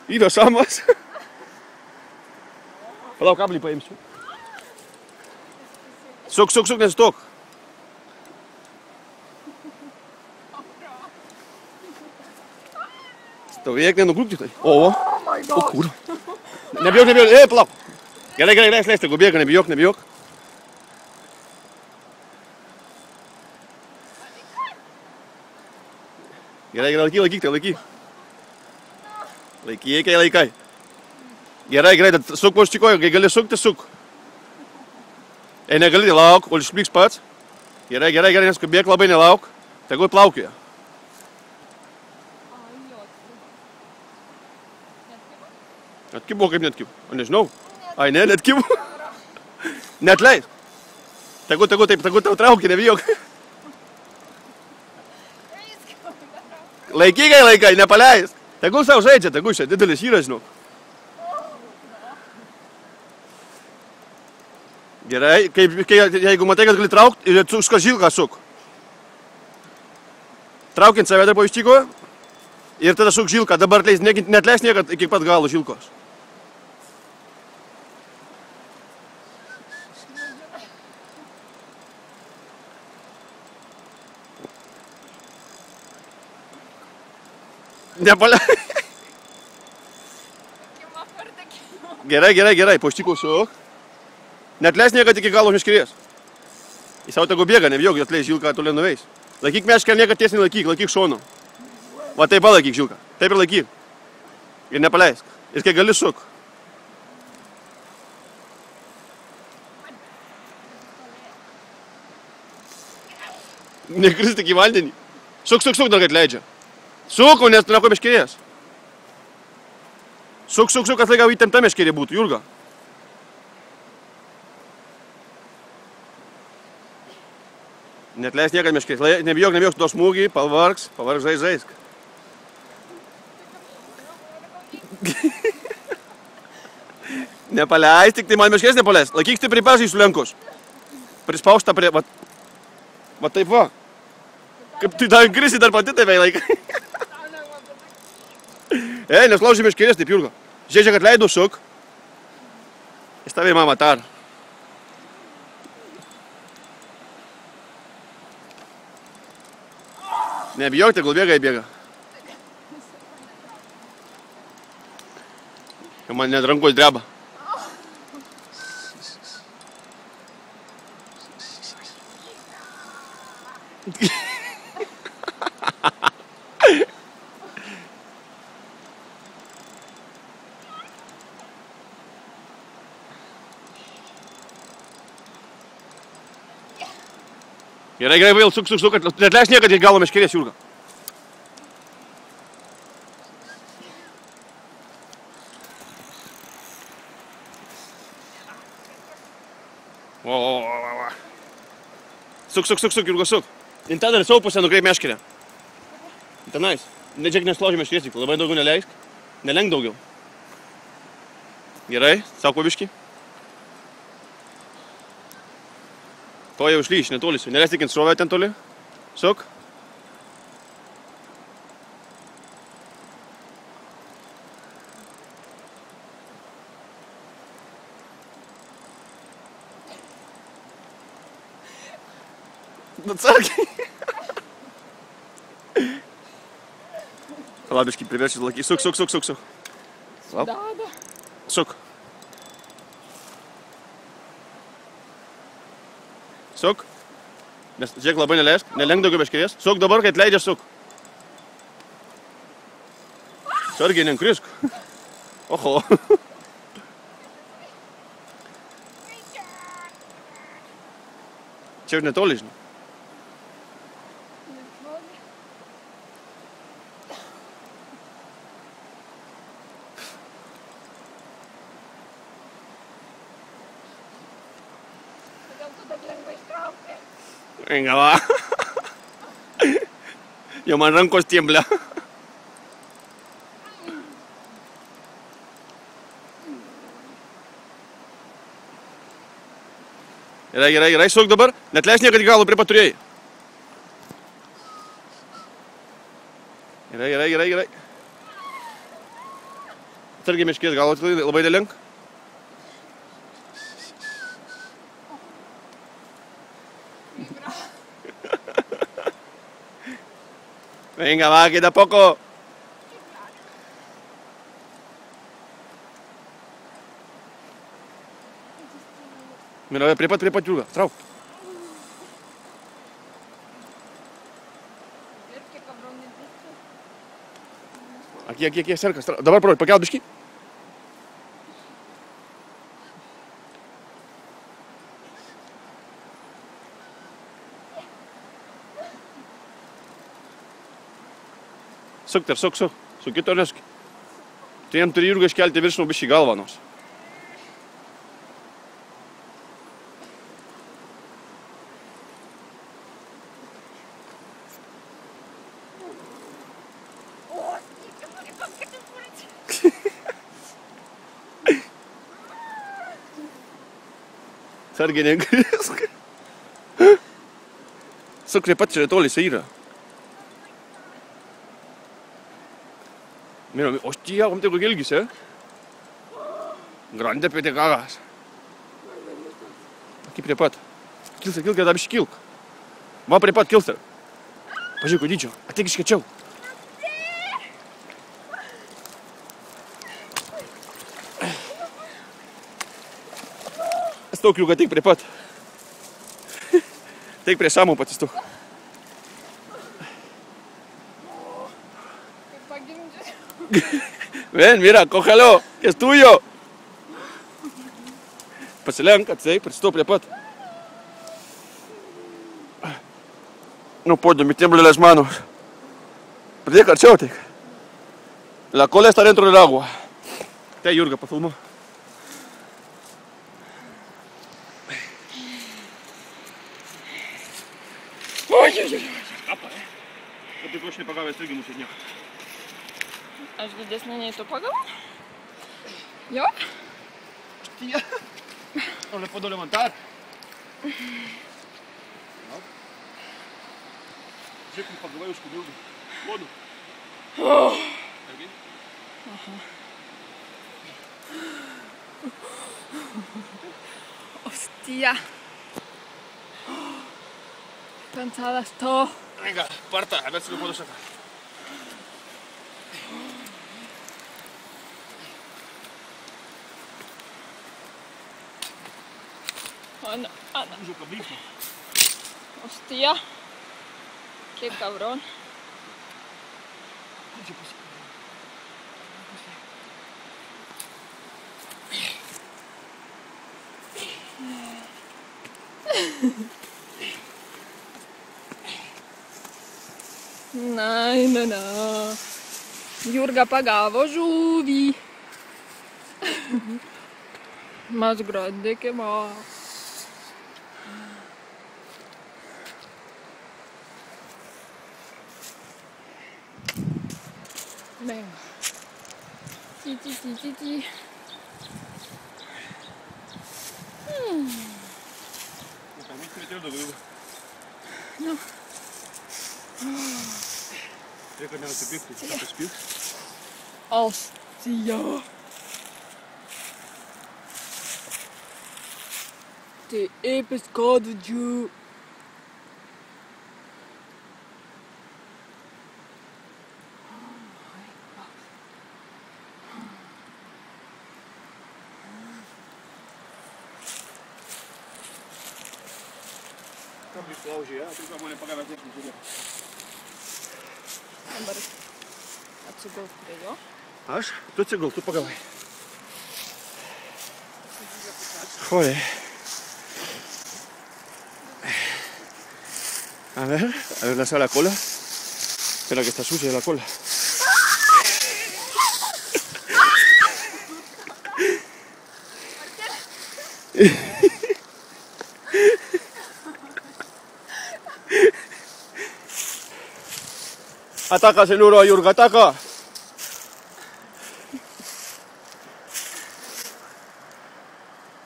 Yra samas. Palauk, kablį paimsiu. Suk, nestok. Stovėk, nenugrūkti tai. O kur. Nebijok. Palauk. Gerai, leis, tegu bėga, nebijok. Gerai, laikyk. Laikai. Gerai, suk po štikoju, kai gali sukti, suk. Negali, lauk, kol išpliks pats. Gerai, neskubėk, labai nelauk. Tegu plaukioja. Atkibo kaip netkibo? O nežinau. Ai, ne, netkibo. Netleis. Tegu tau traukia, nebijok. Laikai, nepaleis. Tegu savo žaidžia, tegu čia didelis yra, žinok. Gerai, jeigu matai, kad gali traukti, ir užka žilką suk. Traukint save dar po ištiko ir tada suk žilką. Dabar netleis niekad iki pat galo žilkos. Nepaleis. Gerai, po ištiko suk. Netleis niekad iki galo meškerės. Į savo tegu bėga, nebijok, atleis žilką toliau nuveis. Laikyk meškerę, niekad tiesiai laikyk šonu. Va taip palaikyk žilką. Taip ir laikyk. Ir nepaleisk. Ir kai gali suk. Nekris tik į vandenį. Suk, dar kad leidžia. Suk, nes tu neko meškerės. Suk, kad laikau įtempta meškerė būtų, Jurga. Netleis niekad meškerės. Nebijok, to smūgį, pavargs, žaisk. Nepaleis, tik tai man meškerės nepaleis. Laikyk stipriai pažai sulenkus. Prispausta prie... Va taip va. Kaip tu dar krisi dar pati tave laikai. Neslauži meškerės taip, Jurga. Žiūrėk, kad leido suk. Įstavė mama tar. Nebijok, tegul bėga. Man net rankos dreba. Gerai, vėl suk, kad netleis niekad į galo meškerės, Jurga. Suk, Jurga, suk. Ir tada savo pusę nukreip meškerę. Tenais. Nedžiak neslauži meškerės, tik labai daugiau neleisk. Nelenk daugiau. Gerai, sako biškį. To jau išlyš, netoli su. Neleis tikint srovę ten toli. Suk. Atsargiai. Labiškai priveršis laiky. Suk. Suk. Suk. Nes žiūrėk, labai neleisk. Nelenk daugiau meškerės. Suk dabar, kai atleidžia, suk. Sargiai, nenkrisk. Oho. Čia jau netoli, žinai. Venga, va. Jau man rankos tiemblia. Gerai, suk dabar. Netleis niekad į galų prie paturėjai. Gerai. Atsargiai meškės, gal labai dėlink. Venga, va, queda poco. Mira, priepat, Jurga, trauk. Aquí, cerca. Dabar parodyk, pakelt biškį. Suk. Su kito nesuk. Tu jam turi Jurga iškelti viršų biškį galvą nors. Sargiai negrisk. Suk prie pat čia toli jisai yra. Mira, hostia, cum te ilgis, eh? Grande pe te cagas. Aquí prie pat. Kilster, dar biškį kilk. Va prie pat, Kilster. Pažiūrėk, ko dydžio. Ateik iškečiau. Stok, Jurga, ateik prie pat. Ateik prie Samo patistok. Ven, mira, cógelo, que es tuyo. Pasilenk, atseit, pristok prie pat. No puedo, me tiemblan las manos. Pridėk arčiau, teik. La cola está dentro del agua. Te, Jurga, pafilmuok. Oi. Apa, kad tik aš nepagavęs irgi mūsų niekad. Aš didesnė nei tu pagavau? Jo? Hostia. No le puedo levantar. Žiūrėk, kaip pagavai už kudilgų. Puodu. Irgi? Hostia. Cansadas todo. Venga, parta, a ver si lo puedo sacar. Anda. Uso cabrito. Hostia. Qué cabrón. Na. Jurga pagavo žuvį. Más grande que más. Venga. Sí. No. Reikia nenusipirkti, kas pirks. Hostia. Te he pescado yo. Kablį sulaužė, tai ką mane pagavęs nieks nežiūrėjo. Dabar atsigulk prie jo. Aš? Tu atsigulk, tu pagavai. Joder. A ver, lanza la cola. Espera que está sucia la cola. Ataca, Senuro, Jurga, ataca.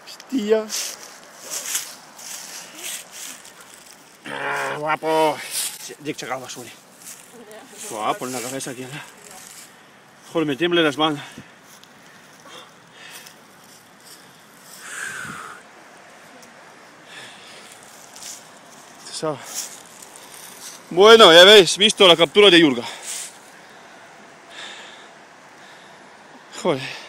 Hostia. Guapo. Dėk čia galvą šūnį. Guapo, en la cabeza aquí. Joder, me tiemblan las manos. pesado. Bueno, ya habéis visto la captura de Yurga. Joder.